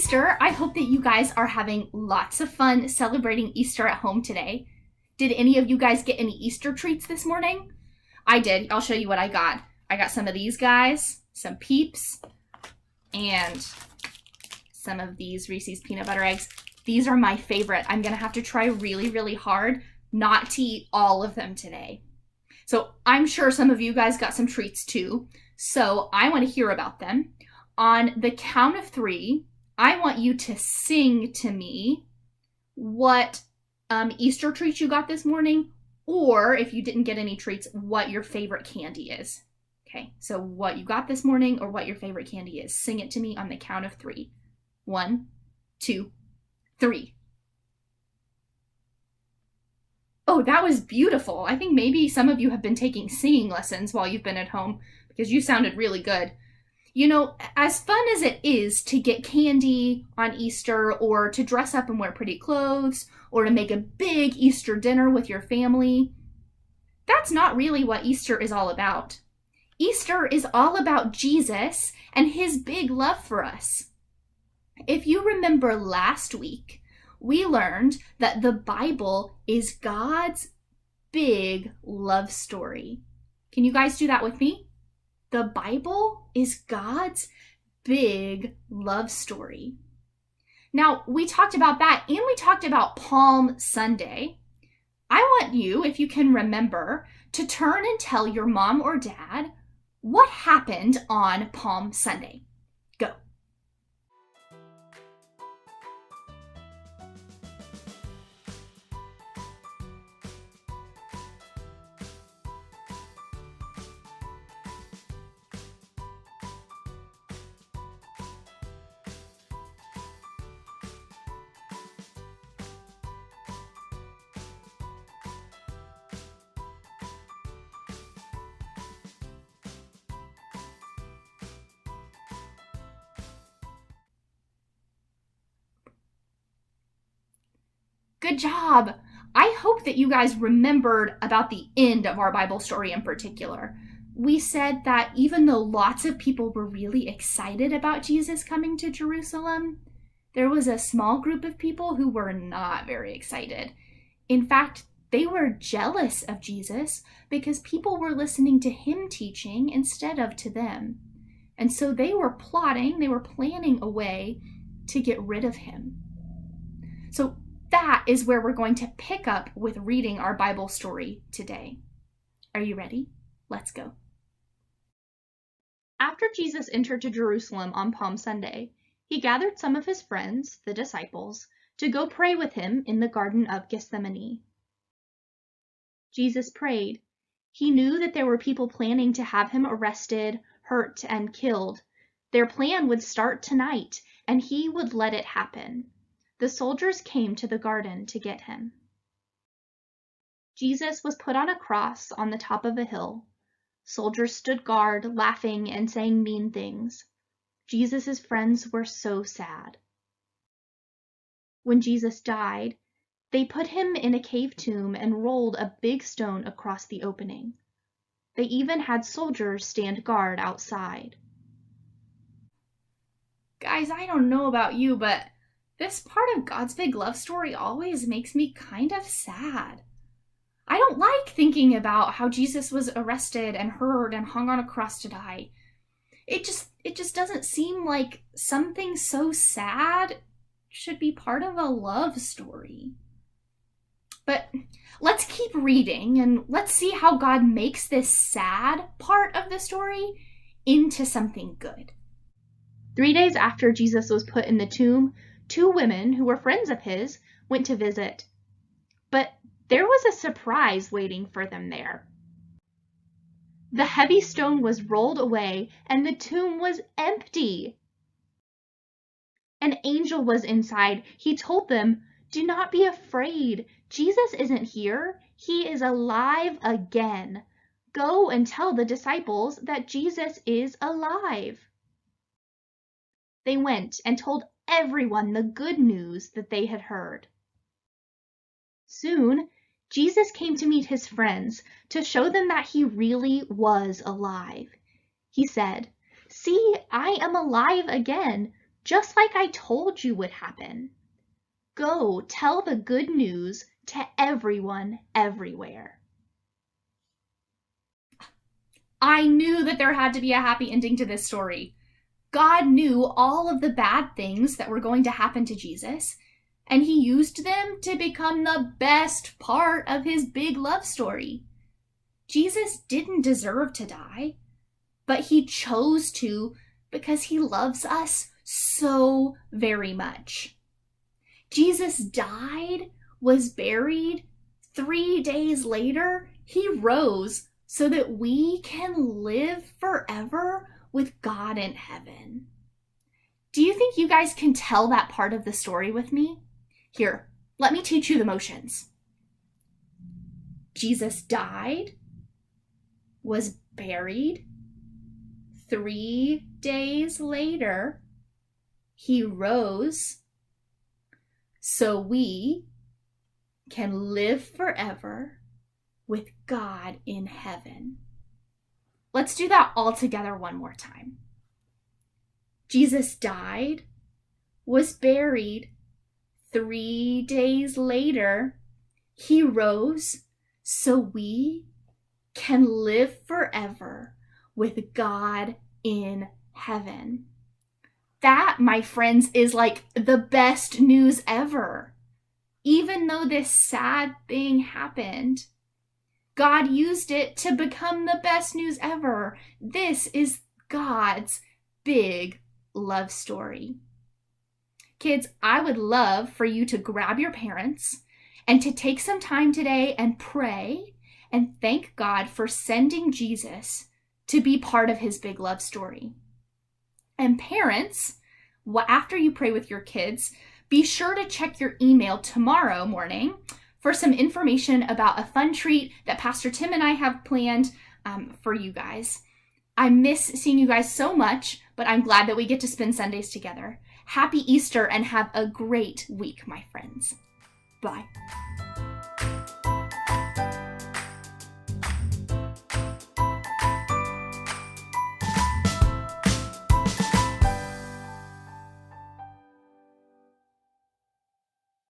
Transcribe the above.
Easter. I hope that you guys are having lots of fun celebrating Easter at home today. Did any of you guys get any Easter treats this morning? I did. I'll show you what I got. I got some of these guys, some Peeps, and some of these Reese's peanut butter eggs. These are my favorite. I'm gonna have to try really, really hard not to eat all of them today. So I'm sure some of you guys got some treats too. So I want to hear about them. On the count of 3, I want you to sing to me what Easter treats you got this morning, or if you didn't get any treats, what your favorite candy is. Okay, so what you got this morning or what your favorite candy is. Sing it to me on the count of 3. 1, 2, 3. Oh, that was beautiful. I think maybe some of you have been taking singing lessons while you've been at home because you sounded really good. You know, as fun as it is to get candy on Easter or to dress up and wear pretty clothes or to make a big Easter dinner with your family, that's not really what Easter is all about. Easter is all about Jesus and his big love for us. If you remember last week, we learned that the Bible is God's big love story. Can you guys do that with me? The Bible is God's big love story. Now, we talked about that and we talked about Palm Sunday. I want you, if you can remember, to turn and tell your mom or dad what happened on Palm Sunday. Go. Good job! I hope that you guys remembered about the end of our Bible story in particular. We said that even though lots of people were really excited about Jesus coming to Jerusalem, there was a small group of people who were not very excited. In fact, they were jealous of Jesus because people were listening to him teaching instead of to them. And so they were planning a way to get rid of him. So that is where we're going to pick up with reading our Bible story today. Are you ready? Let's go. After Jesus entered to Jerusalem on Palm Sunday, he gathered some of his friends, the disciples, to go pray with him in the Garden of Gethsemane. Jesus prayed. He knew that there were people planning to have him arrested, hurt, and killed. Their plan would start tonight, and he would let it happen. The soldiers came to the garden to get him. Jesus was put on a cross on the top of a hill. Soldiers stood guard, laughing and saying mean things. Jesus' friends were so sad. When Jesus died, they put him in a cave tomb and rolled a big stone across the opening. They even had soldiers stand guard outside. Guys, I don't know about you, but this part of God's big love story always makes me kind of sad. I don't like thinking about how Jesus was arrested and hurt and hung on a cross to die. It just doesn't seem like something so sad should be part of a love story. But let's keep reading and let's see how God makes this sad part of the story into something good. 3 days after Jesus was put in the tomb, 2 women who were friends of his went to visit. But there was a surprise waiting for them there. The heavy stone was rolled away and the tomb was empty. An angel was inside. He told them, "Do not be afraid. Jesus isn't here. He is alive again. Go and tell the disciples that Jesus is alive." They went and told everyone the good news that they had heard. Soon, Jesus came to meet his friends to show them that he really was alive. He said, "See, I am alive again. just like I told you would happen. Go tell the good news to everyone everywhere. I knew that there had to be a happy ending to this story. God knew all of the bad things that were going to happen to Jesus, and he used them to become the best part of his big love story. Jesus didn't deserve to die, but he chose to because he loves us so very much. Jesus died, was buried. 3 days later, he rose so that we can live forever with God in heaven. Do you think you guys can tell that part of the story with me? Here, let me teach you the motions. Jesus died, was buried. 3 days later, he rose so we can live forever with God in heaven. Let's do that all together one more time. Jesus died, was buried. 3 days later, he rose so we can live forever with God in heaven. That, my friends, is like the best news ever. Even though this sad thing happened, God used it to become the best news ever. This is God's big love story. Kids, I would love for you to grab your parents and to take some time today and pray and thank God for sending Jesus to be part of his big love story. And parents, after you pray with your kids, be sure to check your email tomorrow morning for some information about a fun treat that Pastor Tim and I have planned for you guys. I miss seeing you guys so much, but I'm glad that we get to spend Sundays together. Happy Easter and have a great week, my friends. Bye.